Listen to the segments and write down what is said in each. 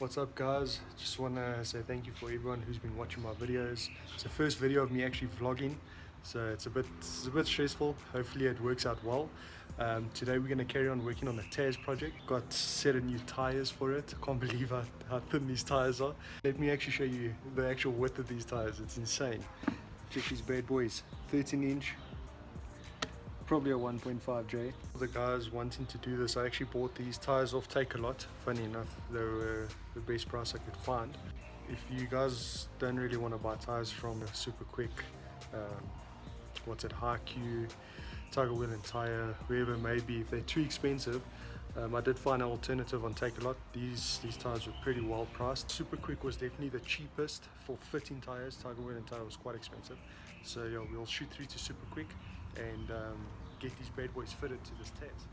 What's up guys, just want to say thank you for everyone who's been watching my videos. It's the first video of me actually vlogging, so it's a bit stressful. Hopefully it works out well. Today we're going to carry on working on the Tazz project. Got a set of new tires for it. Can't believe how thin these tires are. Let me actually show you the actual width of these tires. It's insane. Check these bad boys, 13-inch. Probably a 1.5J. For the guys wanting to do this, I actually bought these tires off Take-A-Lot. Funny enough, they were the best price I could find. If you guys don't really want to buy tires from a Super Quick, High Q, Tiger Wheel and Tyre, wherever it may be, if they're too expensive, I did find an alternative on Take-A-Lot. These tires were pretty well priced. Super Quick was definitely the cheapest for fitting tires. Tiger Wheel and Tyre was quite expensive. So yeah, we'll shoot through to Super Quick and get these bad boys fitted to this Tazz.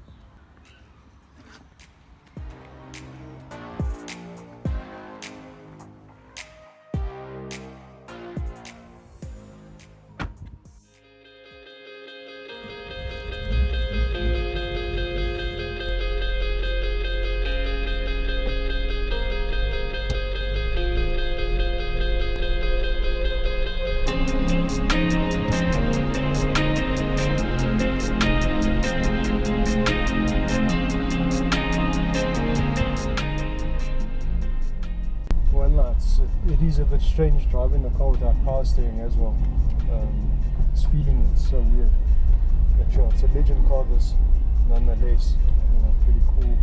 It is a bit strange driving the car without power steering as well. This feeling is so weird. But yeah, it's a legend car this, nonetheless. Pretty cool.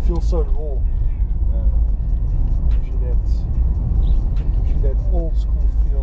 Feels so raw. Gives you that old school feel.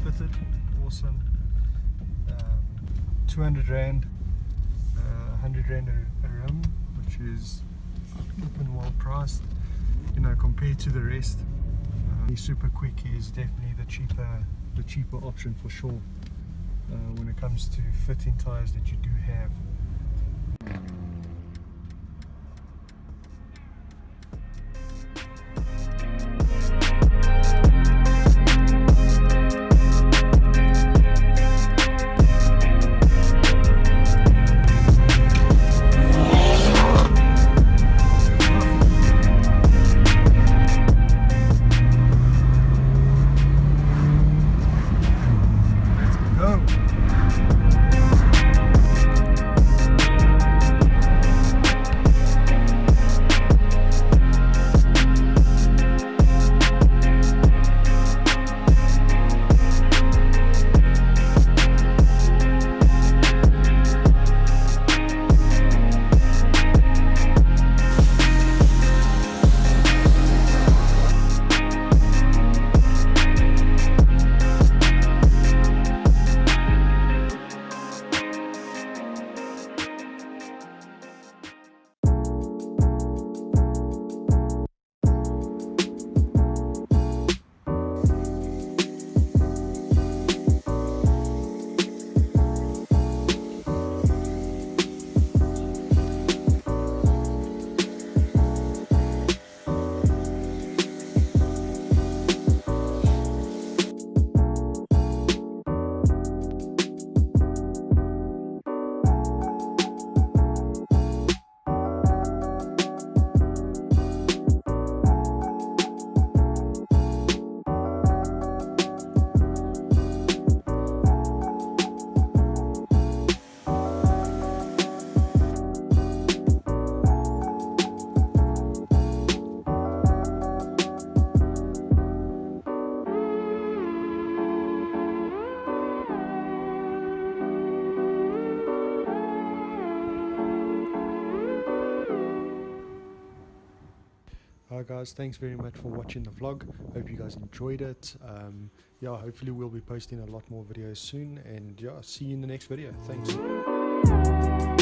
Fitted, awesome. 200 Rand, 100 Rand a rim, which is even well priced, compared to the rest. The Super Quick is definitely the cheaper option for sure when it comes to fitting tires that you do have. Alright guys, thanks very much for watching the vlog. Hope you guys enjoyed it. Yeah, hopefully we'll be posting a lot more videos soon, and yeah, see you in the next video. Thanks.